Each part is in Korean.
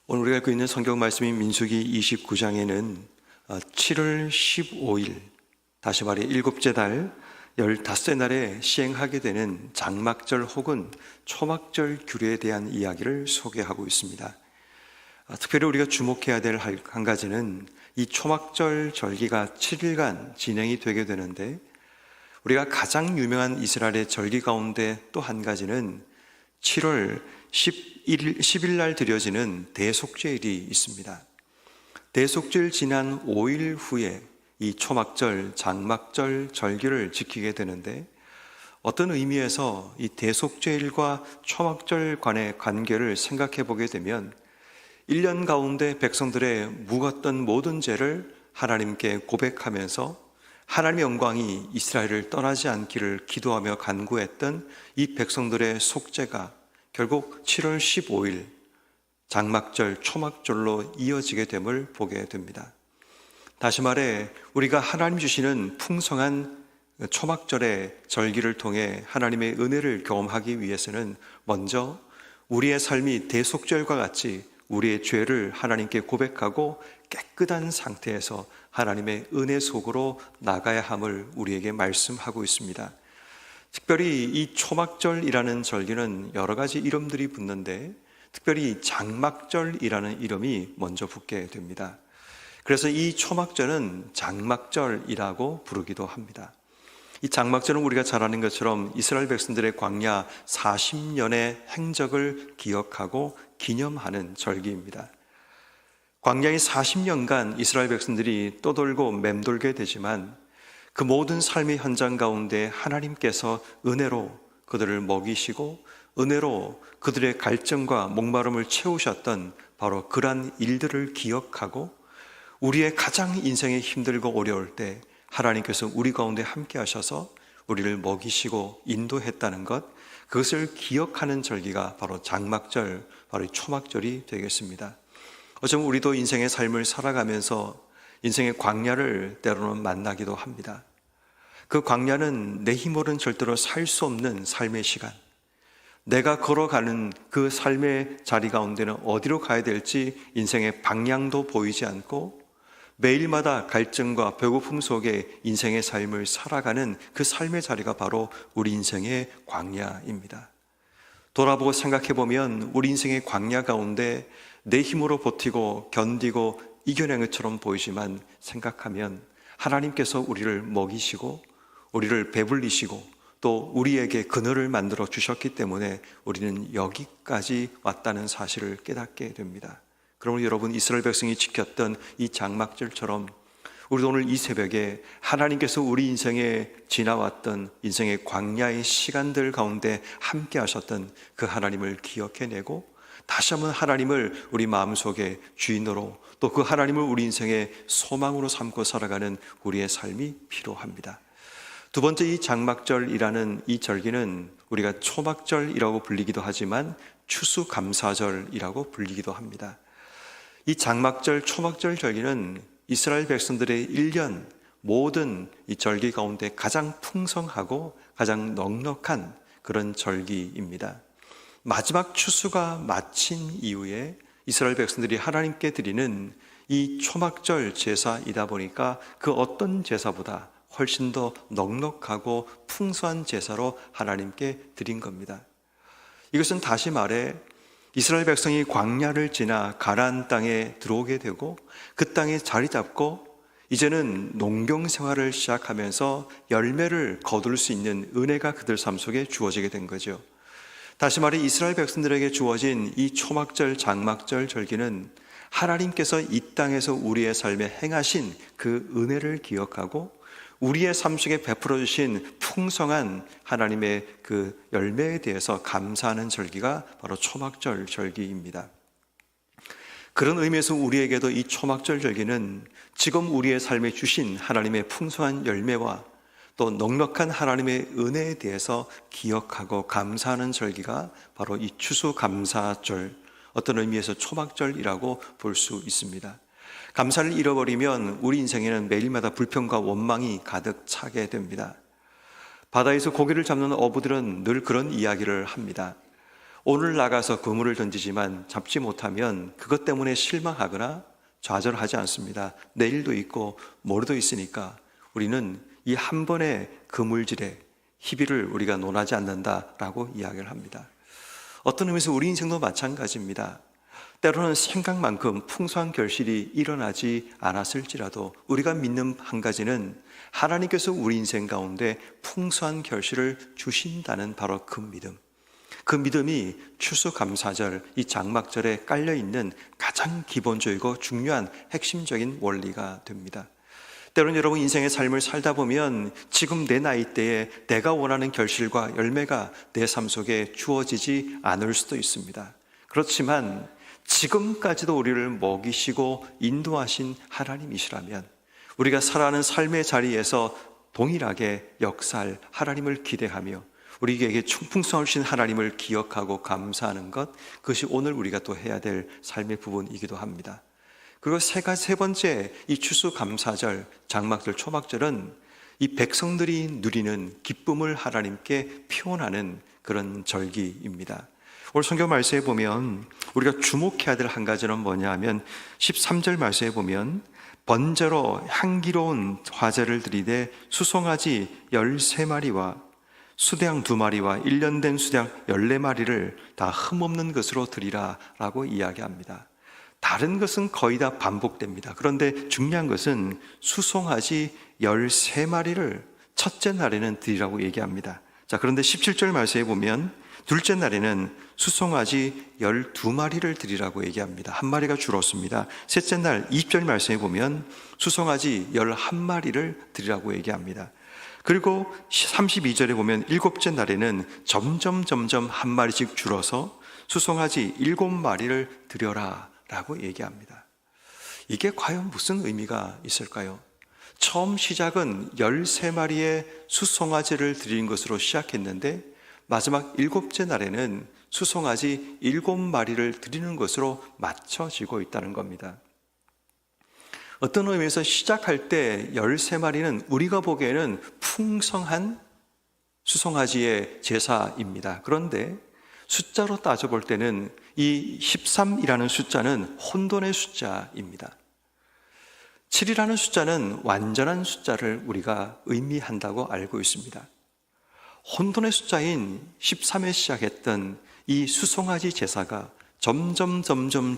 오늘 우리가 읽고 있는 성경 말씀인 민수기 29장에는 7월 15일, 다시 말해 일곱째 달 15째 날에 시행하게 되는 장막절 혹은 초막절 규례에 대한 이야기를 소개하고 있습니다. 특별히 우리가 주목해야 될 한 가지는 이 초막절 절기가 7일간 진행이 되게 되는데, 우리가 가장 유명한 이스라엘의 절기 가운데 또 한 가지는 7월 10일 날 드려지는 대속죄일이 있습니다. 대속죄일 지난 5일 후에 이 초막절, 장막절 절기를 지키게 되는데, 어떤 의미에서 이 대속죄일과 초막절 간의 관계를 생각해 보게 되면 1년 가운데 백성들의 묵었던 모든 죄를 하나님께 고백하면서 하나님의 영광이 이스라엘을 떠나지 않기를 기도하며 간구했던 이 백성들의 속죄가 결국 7월 15일 장막절, 초막절로 이어지게 됨을 보게 됩니다. 다시 말해 우리가 하나님 주시는 풍성한 초막절의 절기를 통해 하나님의 은혜를 경험하기 위해서는 먼저 우리의 삶이 대속절과 같이 우리의 죄를 하나님께 고백하고 깨끗한 상태에서 하나님의 은혜 속으로 나가야 함을 우리에게 말씀하고 있습니다. 특별히 이 초막절이라는 절기는 여러 가지 이름들이 붙는데, 특별히 장막절이라는 이름이 먼저 붙게 됩니다. 그래서 이 초막절은 장막절이라고 부르기도 합니다. 이 장막절은 우리가 잘 아는 것처럼 이스라엘 백성들의 광야 40년의 행적을 기억하고 기념하는 절기입니다. 광야의 40년간 이스라엘 백성들이 떠돌고 맴돌게 되지만 그 모든 삶의 현장 가운데 하나님께서 은혜로 그들을 먹이시고 은혜로 그들의 갈증과 목마름을 채우셨던 바로 그러한 일들을 기억하고, 우리의 가장 인생이 힘들고 어려울 때 하나님께서 우리 가운데 함께 하셔서 우리를 먹이시고 인도했다는 것, 그것을 기억하는 절기가 바로 장막절, 바로 초막절이 되겠습니다. 어쩌면 우리도 인생의 삶을 살아가면서 인생의 광야를 때로는 만나기도 합니다. 그 광야는 내 힘으로는 절대로 살 수 없는 삶의 시간, 내가 걸어가는 그 삶의 자리 가운데는 어디로 가야 될지 인생의 방향도 보이지 않고 매일마다 갈증과 배고픔 속에 인생의 삶을 살아가는 그 삶의 자리가 바로 우리 인생의 광야입니다. 돌아보고 생각해 보면 우리 인생의 광야 가운데 내 힘으로 버티고 견디고 이겨낸 것처럼 보이지만, 생각하면 하나님께서 우리를 먹이시고 우리를 배불리시고 또 우리에게 그늘을 만들어 주셨기 때문에 우리는 여기까지 왔다는 사실을 깨닫게 됩니다. 그러므로 여러분, 이스라엘 백성이 지켰던 이 장막절처럼 우리도 오늘 이 새벽에 하나님께서 우리 인생에 지나왔던 인생의 광야의 시간들 가운데 함께 하셨던 그 하나님을 기억해내고 다시 한번 하나님을 우리 마음속에 주인으로, 또 그 하나님을 우리 인생의 소망으로 삼고 살아가는 우리의 삶이 필요합니다. 두 번째, 이 장막절이라는 이 절기는 우리가 초막절이라고 불리기도 하지만 추수감사절이라고 불리기도 합니다. 이 장막절, 초막절 절기는 이스라엘 백성들의 1년 모든 이 절기 가운데 가장 풍성하고 가장 넉넉한 그런 절기입니다. 마지막 추수가 마친 이후에 이스라엘 백성들이 하나님께 드리는 이 초막절 제사이다 보니까 그 어떤 제사보다 훨씬 더 넉넉하고 풍성한 제사로 하나님께 드린 겁니다. 이것은 다시 말해 이스라엘 백성이 광야를 지나 가나안 땅에 들어오게 되고 그 땅에 자리 잡고 이제는 농경 생활을 시작하면서 열매를 거둘 수 있는 은혜가 그들 삶 속에 주어지게 된 거죠. 다시 말해 이스라엘 백성들에게 주어진 이 초막절, 장막절 절기는 하나님께서 이 땅에서 우리의 삶에 행하신 그 은혜를 기억하고 우리의 삶 속에 베풀어 주신 풍성한 하나님의 그 열매에 대해서 감사하는 절기가 바로 초막절 절기입니다. 그런 의미에서 우리에게도 이 초막절 절기는 지금 우리의 삶에 주신 하나님의 풍성한 열매와 또 넉넉한 하나님의 은혜에 대해서 기억하고 감사하는 절기가 바로 이 추수감사절, 어떤 의미에서 초막절이라고 볼 수 있습니다. 감사를 잃어버리면 우리 인생에는 매일마다 불평과 원망이 가득 차게 됩니다. 바다에서 고기를 잡는 어부들은 늘 그런 이야기를 합니다. 오늘 나가서 그물을 던지지만 잡지 못하면 그것 때문에 실망하거나 좌절하지 않습니다. 내일도 있고 모레도 있으니까 우리는 이 한 번의 그물질에 희비를 우리가 논하지 않는다라고 이야기를 합니다. 어떤 의미에서 우리 인생도 마찬가지입니다. 때로는 생각만큼 풍성한 결실이 일어나지 않았을지라도 우리가 믿는 한 가지는 하나님께서 우리 인생 가운데 풍성한 결실을 주신다는 바로 그 믿음. 그 믿음이 추수감사절, 이 장막절에 깔려있는 가장 기본적이고 중요한 핵심적인 원리가 됩니다. 때로는 여러분 인생의 삶을 살다 보면 지금 내 나이대에 내가 원하는 결실과 열매가 내 삶 속에 주어지지 않을 수도 있습니다. 그렇지만 지금까지도 우리를 먹이시고 인도하신 하나님이시라면 우리가 살아가는 삶의 자리에서 동일하게 역사할 하나님을 기대하며 우리에게 풍성하신 하나님을 기억하고 감사하는 것, 그것이 오늘 우리가 또 해야 될 삶의 부분이기도 합니다. 그리고 세 번째, 이 추수감사절, 장막절, 초막절은 이 백성들이 누리는 기쁨을 하나님께 표현하는 그런 절기입니다. 오늘 성경 말씀에 보면 우리가 주목해야 될 한 가지는 뭐냐 하면 13절 말씀에 보면 번제로 향기로운 화제를 드리되 수송아지 13마리와 수대양 2마리와 1년 된 수대양 14마리를 다 흠없는 것으로 드리라 라고 이야기합니다. 다른 것은 거의 다 반복됩니다. 그런데 중요한 것은 수송아지 13마리를 첫째 날에는 드리라고 얘기합니다. 자, 그런데 17절 말씀에 보면 둘째 날에는 수송아지 12마리를 드리라고 얘기합니다. 한 마리가 줄었습니다. 셋째 날 20절 말씀에 보면 수송아지 11마리를 드리라고 얘기합니다. 그리고 32절에 보면 일곱째 날에는 점점 한 마리씩 줄어서 수송아지 7마리를 드려라 라고 얘기합니다. 이게 과연 무슨 의미가 있을까요? 처음 시작은 13마리의 수송아지를 드리는 것으로 시작했는데 마지막 일곱째 날에는 수송아지 7마리를 드리는 것으로 맞춰지고 있다는 겁니다. 어떤 의미에서 시작할 때 13마리는 우리가 보기에는 풍성한 수송아지의 제사입니다. 그런데 숫자로 따져볼 때는 이 13이라는 숫자는 혼돈의 숫자입니다. 7이라는 숫자는 완전한 숫자를 우리가 의미한다고 알고 있습니다. 혼돈의 숫자인 13에 시작했던 이 수송아지 제사가 점점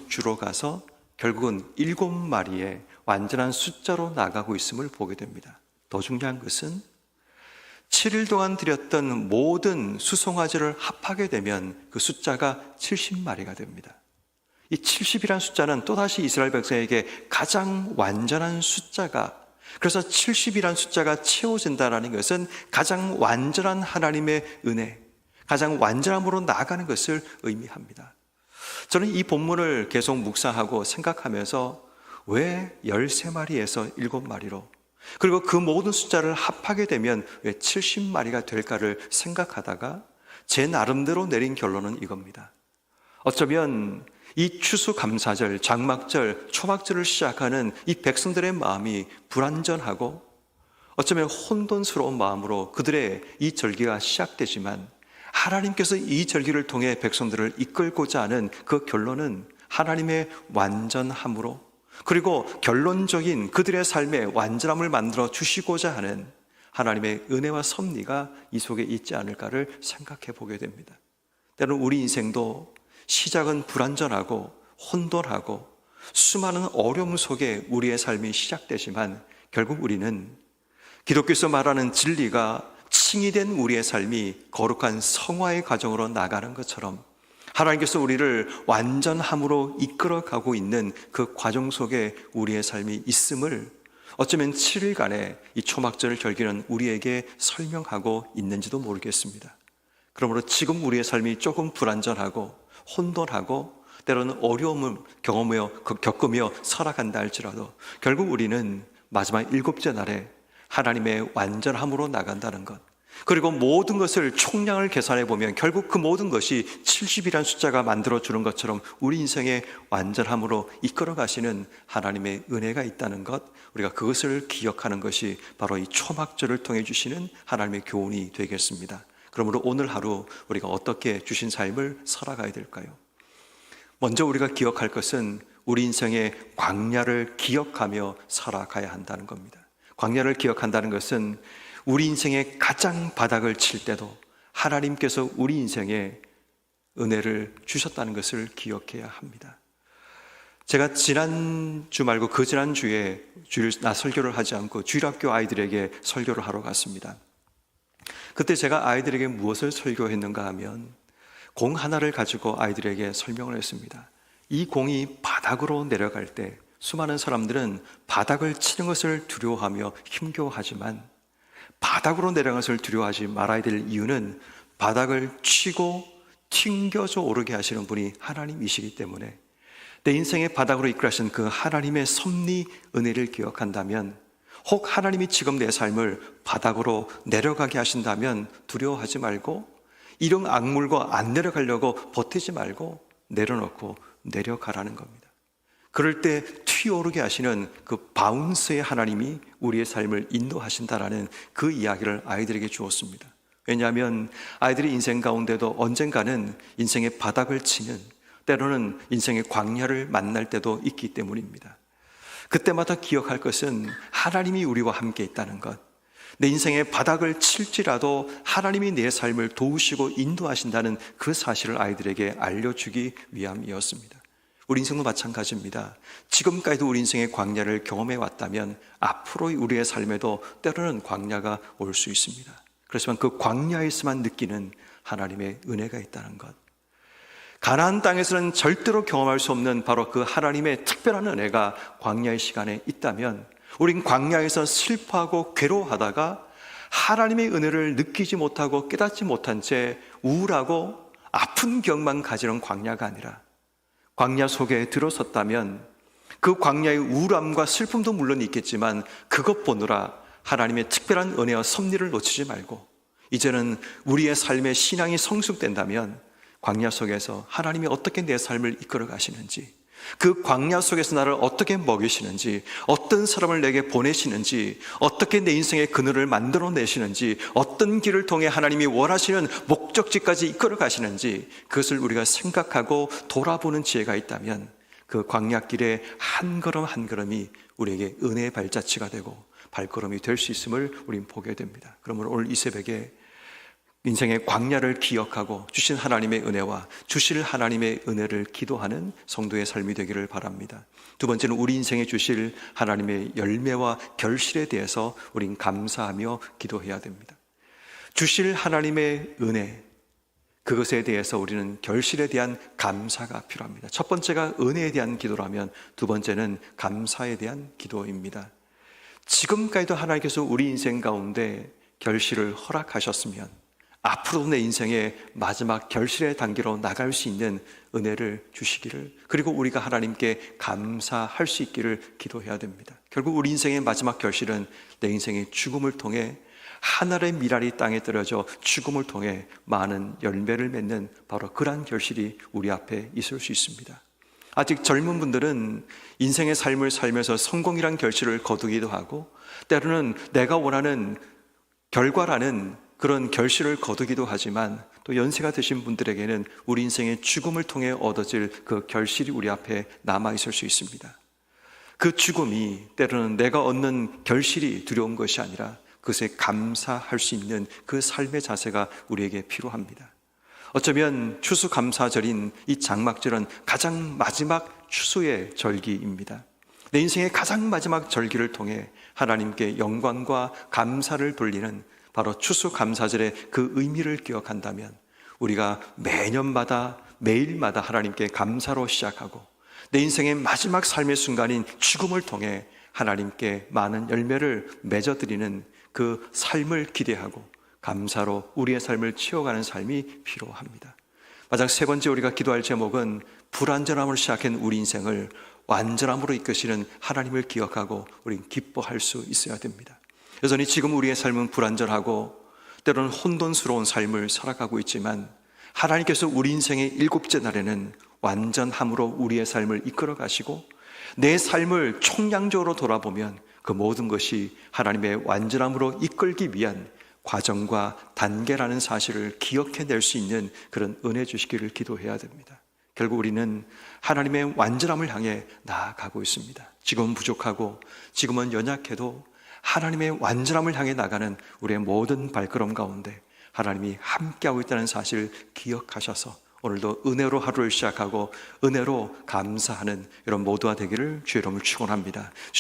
줄어가서 결국은 7마리의 완전한 숫자로 나가고 있음을 보게 됩니다. 더 중요한 것은 7일 동안 드렸던 모든 수송아지를 합하게 되면 그 숫자가 70마리가 됩니다. 이 70이라는 숫자는 또다시 이스라엘 백성에게 가장 완전한 숫자가, 그래서 70이라는 숫자가 채워진다는 것은 가장 완전한 하나님의 은혜, 가장 완전함으로 나아가는 것을 의미합니다. 저는 이 본문을 계속 묵상하고 생각하면서 왜 13마리에서 7마리로, 그리고 그 모든 숫자를 합하게 되면 왜 70마리가 될까를 생각하다가 제 나름대로 내린 결론은 이겁니다. 어쩌면 이 추수감사절, 장막절, 초막절을 시작하는 이 백성들의 마음이 불완전하고 어쩌면 혼돈스러운 마음으로 그들의 이 절기가 시작되지만 하나님께서 이 절기를 통해 백성들을 이끌고자 하는 그 결론은 하나님의 완전함으로, 그리고 결론적인 그들의 삶의 완전함을 만들어 주시고자 하는 하나님의 은혜와 섭리가 이 속에 있지 않을까를 생각해 보게 됩니다. 때로는 우리 인생도 시작은 불완전하고 혼돈하고 수많은 어려움 속에 우리의 삶이 시작되지만 결국 우리는 기독교에서 말하는 진리가 칭의된 우리의 삶이 거룩한 성화의 과정으로 나가는 것처럼 하나님께서 우리를 완전함으로 이끌어가고 있는 그 과정 속에 우리의 삶이 있음을 어쩌면 7일간의 이 초막절 절기는 우리에게 설명하고 있는지도 모르겠습니다. 그러므로 지금 우리의 삶이 조금 불완전하고 혼돈하고 때로는 어려움을 겪으며 살아간다 할지라도 결국 우리는 마지막 7째 날에 하나님의 완전함으로 나간다는 것, 그리고 모든 것을 총량을 계산해 보면 결국 그 모든 것이 70이라는 숫자가 만들어주는 것처럼 우리 인생의 완전함으로 이끌어 가시는 하나님의 은혜가 있다는 것, 우리가 그것을 기억하는 것이 바로 이 초막절을 통해 주시는 하나님의 교훈이 되겠습니다. 그러므로 오늘 하루 우리가 어떻게 주신 삶을 살아가야 될까요? 먼저 우리가 기억할 것은 우리 인생의 광야를 기억하며 살아가야 한다는 겁니다. 광야를 기억한다는 것은 우리 인생의 가장 바닥을 칠 때도 하나님께서 우리 인생에 은혜를 주셨다는 것을 기억해야 합니다. 제가 지난주 말고 그 지난주에 설교를 하지 않고 주일학교 아이들에게 설교를 하러 갔습니다. 그때 제가 아이들에게 무엇을 설교했는가 하면 공 하나를 가지고 아이들에게 설명을 했습니다. 이 공이 바닥으로 내려갈 때 수많은 사람들은 바닥을 치는 것을 두려워하며 힘겨워하지만 바닥으로 내려가는 것을 두려워하지 말아야 될 이유는 바닥을 치고 튕겨져 오르게 하시는 분이 하나님이시기 때문에 내 인생의 바닥으로 이끌어 하신 그 하나님의 섭리 은혜를 기억한다면, 혹 하나님이 지금 내 삶을 바닥으로 내려가게 하신다면 두려워하지 말고 이런 악물고 안 내려가려고 버티지 말고 내려놓고 내려가라는 겁니다. 그럴 때 튀어오르게 하시는 그 바운스의 하나님이 우리의 삶을 인도하신다라는 그 이야기를 아이들에게 주었습니다. 왜냐하면 아이들이 인생 가운데도 언젠가는 인생의 바닥을 치는, 때로는 인생의 광야를 만날 때도 있기 때문입니다. 그때마다 기억할 것은 하나님이 우리와 함께 있다는 것, 내 인생의 바닥을 칠지라도 하나님이 내 삶을 도우시고 인도하신다는 그 사실을 아이들에게 알려주기 위함이었습니다. 우리 인생도 마찬가지입니다. 지금까지도 우리 인생의 광야를 경험해 왔다면 앞으로 우리의 삶에도 때로는 광야가 올 수 있습니다. 그렇지만 그 광야에서만 느끼는 하나님의 은혜가 있다는 것, 가나안 땅에서는 절대로 경험할 수 없는 바로 그 하나님의 특별한 은혜가 광야의 시간에 있다면, 우린 광야에서 슬퍼하고 괴로워하다가 하나님의 은혜를 느끼지 못하고 깨닫지 못한 채 우울하고 아픈 기억만 가지는 광야가 아니라, 광야 속에 들어섰다면 그 광야의 우울함과 슬픔도 물론 있겠지만 그것 보느라 하나님의 특별한 은혜와 섭리를 놓치지 말고, 이제는 우리의 삶의 신앙이 성숙된다면 광야 속에서 하나님이 어떻게 내 삶을 이끌어 가시는지, 그 광야 속에서 나를 어떻게 먹이시는지, 어떤 사람을 내게 보내시는지, 어떻게 내 인생의 그늘을 만들어내시는지, 어떤 길을 통해 하나님이 원하시는 목적지까지 이끌어 가시는지, 그것을 우리가 생각하고 돌아보는 지혜가 있다면 그 광야길의 한 걸음 한 걸음이 우리에게 은혜의 발자취가 되고 발걸음이 될 수 있음을 우린 보게 됩니다. 그러므로 오늘 이 새벽에 인생의 광야를 기억하고 주신 하나님의 은혜와 주실 하나님의 은혜를 기도하는 성도의 삶이 되기를 바랍니다. 두 번째는 우리 인생에 주실 하나님의 열매와 결실에 대해서 우린 감사하며 기도해야 됩니다. 주실 하나님의 은혜, 그것에 대해서 우리는 결실에 대한 감사가 필요합니다. 첫 번째가 은혜에 대한 기도라면 두 번째는 감사에 대한 기도입니다. 지금까지도 하나님께서 우리 인생 가운데 결실을 허락하셨으면 앞으로 내 인생의 마지막 결실의 단계로 나갈 수 있는 은혜를 주시기를, 그리고 우리가 하나님께 감사할 수 있기를 기도해야 됩니다. 결국 우리 인생의 마지막 결실은 내 인생의 죽음을 통해 하늘의 미랄이 땅에 떨어져 죽음을 통해 많은 열매를 맺는 바로 그러한 결실이 우리 앞에 있을 수 있습니다. 아직 젊은 분들은 인생의 삶을 살면서 성공이란 결실을 거두기도 하고, 때로는 내가 원하는 결과라는 그런 결실을 거두기도 하지만, 또 연세가 드신 분들에게는 우리 인생의 죽음을 통해 얻어질 그 결실이 우리 앞에 남아있을 수 있습니다. 그 죽음이 때로는 내가 얻는 결실이 두려운 것이 아니라 그것에 감사할 수 있는 그 삶의 자세가 우리에게 필요합니다. 어쩌면 추수감사절인 이 장막절은 가장 마지막 추수의 절기입니다. 내 인생의 가장 마지막 절기를 통해 하나님께 영광과 감사를 돌리는 바로 추수감사절의 그 의미를 기억한다면, 우리가 매년마다 매일마다 하나님께 감사로 시작하고 내 인생의 마지막 삶의 순간인 죽음을 통해 하나님께 많은 열매를 맺어드리는 그 삶을 기대하고 감사로 우리의 삶을 치워가는 삶이 필요합니다. 마지막 세 번째 우리가 기도할 제목은 불완전함으로 시작한 우리 인생을 완전함으로 이끄시는 하나님을 기억하고 우리는 기뻐할 수 있어야 됩니다. 여전히 지금 우리의 삶은 불완전하고 때로는 혼돈스러운 삶을 살아가고 있지만, 하나님께서 우리 인생의 일곱째 날에는 완전함으로 우리의 삶을 이끌어 가시고 내 삶을 총량적으로 돌아보면 그 모든 것이 하나님의 완전함으로 이끌기 위한 과정과 단계라는 사실을 기억해낼 수 있는 그런 은혜 주시기를 기도해야 됩니다. 결국 우리는 하나님의 완전함을 향해 나아가고 있습니다. 지금은 부족하고 지금은 연약해도 하나님의 완전함을 향해 나가는 우리의 모든 발걸음 가운데 하나님이 함께하고 있다는 사실을 기억하셔서 오늘도 은혜로 하루를 시작하고 은혜로 감사하는 이런 모두가 되기를 주의 이름으로 축원합니다.